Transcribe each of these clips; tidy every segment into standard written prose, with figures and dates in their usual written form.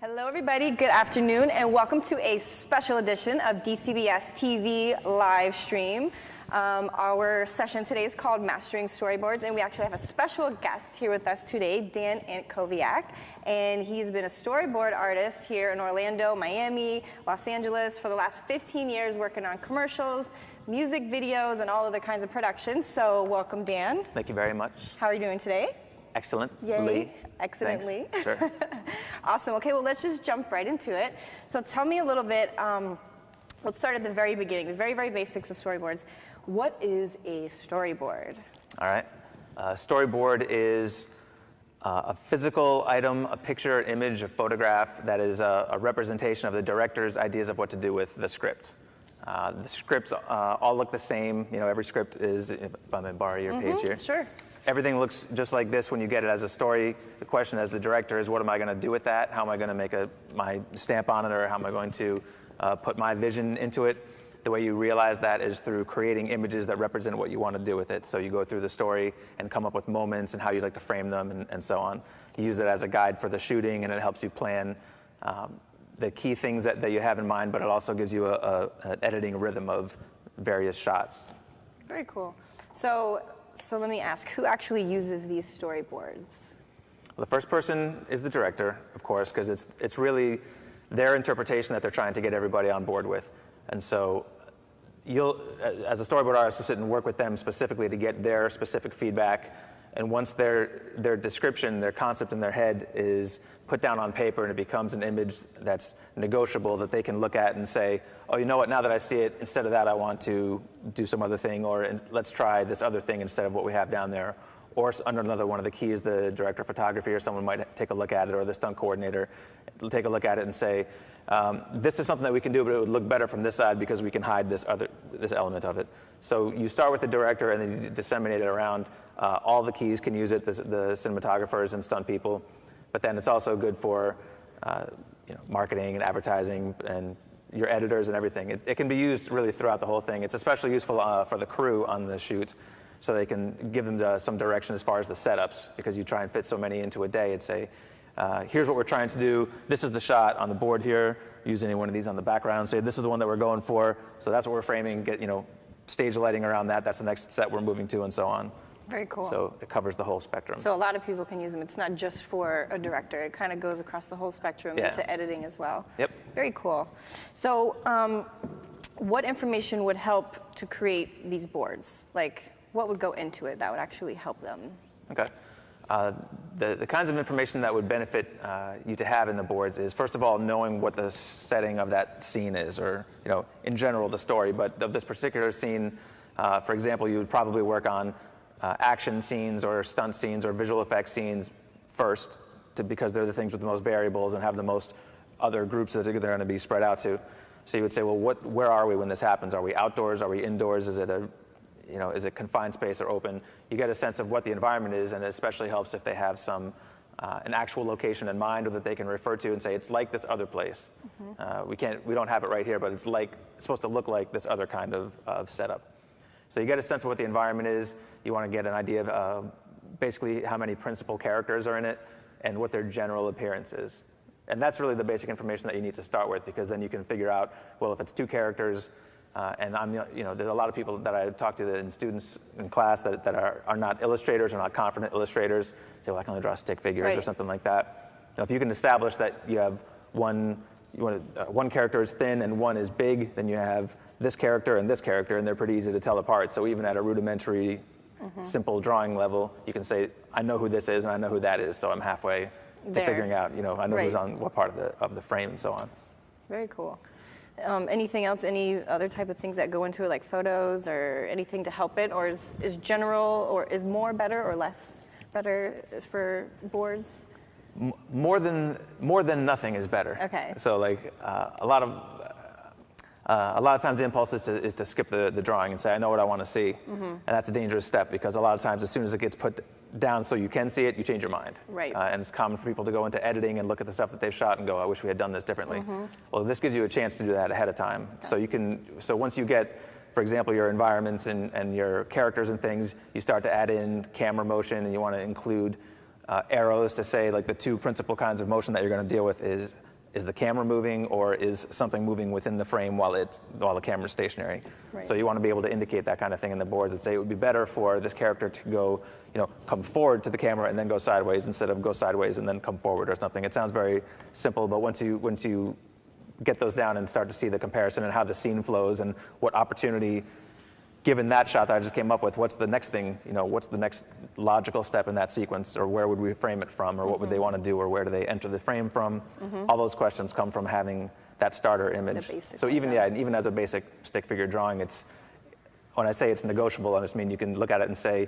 Hello everybody, good afternoon, and welcome to a special edition of DCBS TV live stream. Our session today is called Mastering Storyboards, and we actually have a special guest here with us today, Dan Antkowiak, and he's been a storyboard artist here in Orlando, Miami, Los Angeles for the last 15 years, working on commercials, music videos, and all other kinds of productions. So welcome, Dan. Thank you very much. How are you doing today? Excellent. Yay. Lee. Excellently. Thanks. Sure. Awesome. Okay, well, let's just jump right into it. So tell me a little bit, let's start at the very beginning, the very, very basics of storyboards. What is a storyboard? All right. Storyboard is a physical item, a picture, image, a photograph that is a representation of the director's ideas of what to do with the script. The scripts all look the same. You know, every script is, if I'm going to borrow your page here. Sure. Everything looks just like this when you get it as a story. The question as the director is, what am I going to do with that? How am I going to make my stamp on it, or how am I going to put my vision into it? The way you realize that is through creating images that represent what you want to do with it. So you go through the story and come up with moments and how you'd like to frame them and so on. You use it as a guide for the shooting, and it helps you plan the key things that you have in mind, but it also gives you an editing rhythm of various shots. Very cool. So let me ask, who actually uses these storyboards? Well, the first person is the director, of course, because it's really their interpretation that they're trying to get everybody on board with. And so you'll, as a storyboard artist, sit and work with them specifically to get their specific feedback. And once their description, their concept in their head is put down on paper and it becomes an image that's negotiable that they can look at and say, oh, you know what, now that I see it, instead of that, I want to do some other thing, or let's try this other thing instead of what we have down there. Or under another one of the keys, the director of photography or someone might take a look at it, or the stunt coordinator will take a look at it and say, this is something that we can do, but it would look better from this side because we can hide this element of it. So you start with the director and then you disseminate it around. All the keys can use it, the cinematographers and stunt people, but then it's also good for marketing and advertising and your editors and everything. It can be used really throughout the whole thing. It's especially useful for the crew on the shoot, so they can give them some direction as far as the setups, because you try and fit so many into a day and say, here's what we're trying to do. This is the shot on the board here. Use any one of these on the background. Say, this is the one that we're going for. So that's what we're framing. Get, stage lighting around that. That's the next set we're moving to, and so on. Very cool. So it covers the whole spectrum. So a lot of people can use them. It's not just for a director. It kind of goes across the whole spectrum into editing as well. Yep. Very cool. So what information would help to create these boards? Like, what would go into it that would actually help them? Okay. The kinds of information that would benefit you to have in the boards is, first of all, knowing what the setting of that scene is, or in general the story. But of this particular scene, for example, you would probably work on action scenes or stunt scenes or visual effects scenes first, because they're the things with the most variables and have the most other groups that they're going to be spread out to. So you would say, well, where are we when this happens? Are we outdoors? Are we indoors? Is it is it confined space or open? You get a sense of what the environment is, and it especially helps if they have an actual location in mind, or that they can refer to and say, it's like this other place. Mm-hmm. We don't have it right here, but it's supposed to look like this other kind of setup. So you get a sense of what the environment is. You want to get an idea of basically how many principal characters are in it and what their general appearance is. And that's really the basic information that you need to start with, because then you can figure out, well, if it's two characters, and there's a lot of people that I talk to and students in class that are not illustrators or not confident illustrators, say, well, I can only draw stick figures or something like that. Now, if you can establish that you have one character is thin and one is big, then you have this character, and they're pretty easy to tell apart. So even at a rudimentary, simple drawing level, you can say, I know who this is and I know who that is, so I'm halfway to figuring out, I know who's on what part of the frame and so on. Very cool. Anything else, any other type of things that go into it, like photos or anything to help it? Or is general, or is more better or less better for boards? More than nothing is better. Okay. So like a lot of times the impulse is to skip the drawing and say, I know what I want to see. Mm-hmm. And that's a dangerous step, because a lot of times as soon as it gets put down so you can see it, you change your mind. Right. And it's common for people to go into editing and look at the stuff that they've shot and go, I wish we had done this differently. Mm-hmm. Well, this gives you a chance to do that ahead of time. Gotcha. So once you get, for example, your environments and your characters and things, you start to add in camera motion, and you want to include arrows to say, like, the two principal kinds of motion that you're going to deal with is is the camera moving, or is something moving within the frame while the camera's stationary? Right. So you want to be able to indicate that kind of thing in the boards and say it would be better for this character to go, come forward to the camera and then go sideways instead of go sideways and then come forward or something. It sounds very simple, but once you get those down and start to see the comparison and how the scene flows and what opportunity, given that shot that I just came up with, what's the next thing, what's the next logical step in that sequence, or where would we frame it from, or what would they want to do, or where do they enter the frame from? All those questions come from having that starter image. So even as a basic stick figure drawing, when I say it's negotiable, I just mean you can look at it and say,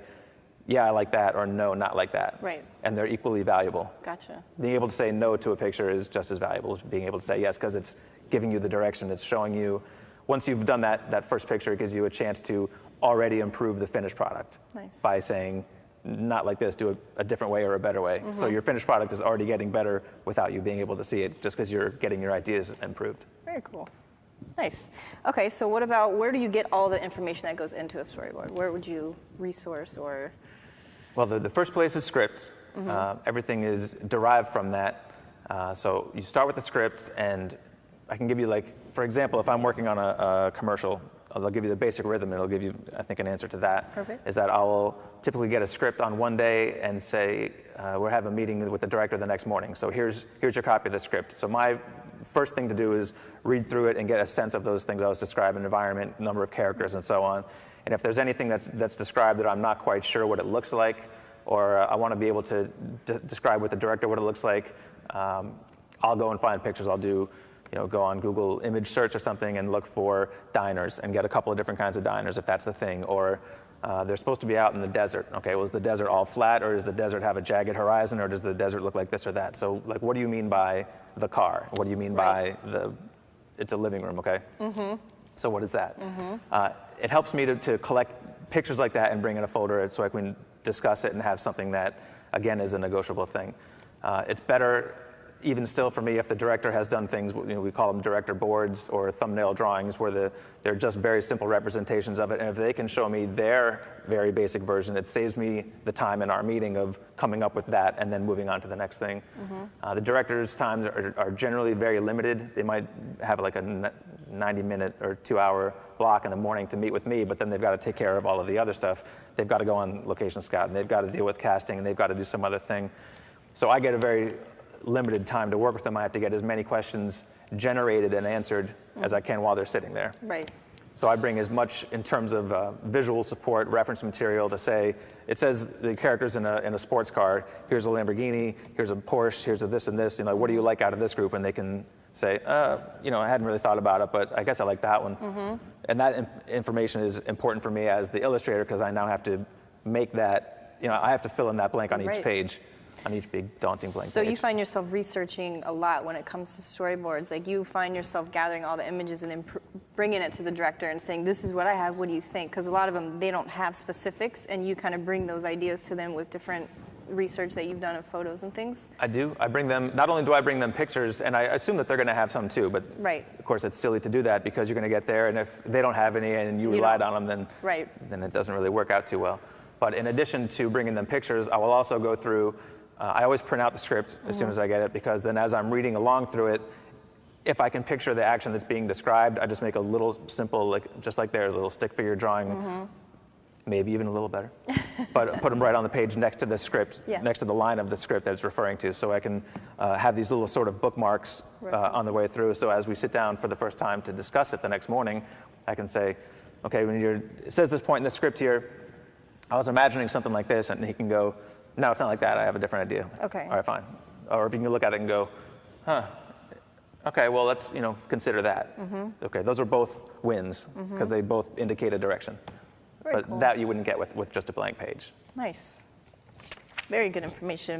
yeah, I like that, or no, not like that. Right. And they're equally valuable. Gotcha. Being able to say no to a picture is just as valuable as being able to say yes, because it's giving you the direction, it's showing you. Once you've done that first picture, it gives you a chance to already improve the finished product. Nice. By saying, not like this, do it a different way or a better way. So your finished product is already getting better without you being able to see it, just because you're getting your ideas improved. Very cool. Nice. Okay, so what about, where do you get all the information that goes into a storyboard? Where would you resource or? Well, the first place is scripts. Everything is derived from that. So you start with the script, and I can give you, for example, if I'm working on a commercial, I'll give you the basic rhythm, and it'll give you, I think, an answer to that. Perfect. Is that I will typically get a script on one day and say, we'll have a meeting with the director the next morning. So here's your copy of the script. So my first thing to do is read through it and get a sense of those things I was describing, environment, number of characters, and so on. And if there's anything that's described that I'm not quite sure what it looks like, or I want to be able to describe with the director what it looks like, I'll go and find pictures. I'll do, go on Google image search or something and look for diners and get a couple of different kinds of diners if that's the thing. Or they're supposed to be out in the desert. Okay, well, is the desert all flat, or does the desert have a jagged horizon, or does the desert look like this or that? So, what do you mean by the car? What do you mean by it's a living room, okay? So what is that? It helps me to collect pictures like that and bring in a folder so I can discuss it and have something that, again, is a negotiable thing. It's better, even still for me, if the director has done things, we call them director boards or thumbnail drawings, where they're just very simple representations of it. And if they can show me their very basic version, it saves me the time in our meeting of coming up with that and then moving on to the next thing. The director's times are generally very limited. They might have like a 90-minute or 2-hour block in the morning to meet with me, but then they've got to take care of all of the other stuff. They've got to go on location scout, and they've got to deal with casting, and they've got to do some other thing. So I get a very limited time to work with them. I have to get as many questions generated and answered as I can while they're sitting there. Right. So I bring as much in terms of visual support, reference material to say, it says the characters in a sports car, here's a Lamborghini, here's a Porsche, here's a this and this, what do you like out of this group? And they can say, I hadn't really thought about it, but I guess I like that one. And that information is important for me as the illustrator, because I now have to make that, I have to fill in that blank on each page. On each big daunting blank So page. you find yourself researching a lot when it comes to storyboards. Like, you find yourself gathering all the images and then bringing it to the director and saying, this is what I have, what do you think? Because a lot of them, they don't have specifics, and you kind of bring those ideas to them with different research that you've done of photos and things. I do. I bring them, not only do I bring them pictures, and I assume that they're going to have some too, but of course it's silly to do that, because you're going to get there, and if they don't have any and you relied on them, then it doesn't really work out too well. But in addition to bringing them pictures, I will also go through, I always print out the script as soon as I get it, because then as I'm reading along through it, if I can picture the action that's being described, I just make a little simple, just like there's a little stick figure drawing, maybe even a little better, but put them right on the page next to the script, next to the line of the script that it's referring to, so I can have these little sort of bookmarks on the way through. So as we sit down for the first time to discuss it the next morning, I can say, okay, it says this point in the script here, I was imagining something like this, and he can go, no, it's not like that. I have a different idea. Okay. All right, fine. Or if you can look at it and go, okay, well, let's consider that. Okay, those are both wins, because they both indicate a direction. Very but cool. that you wouldn't get with just a blank page. Nice. Very good information.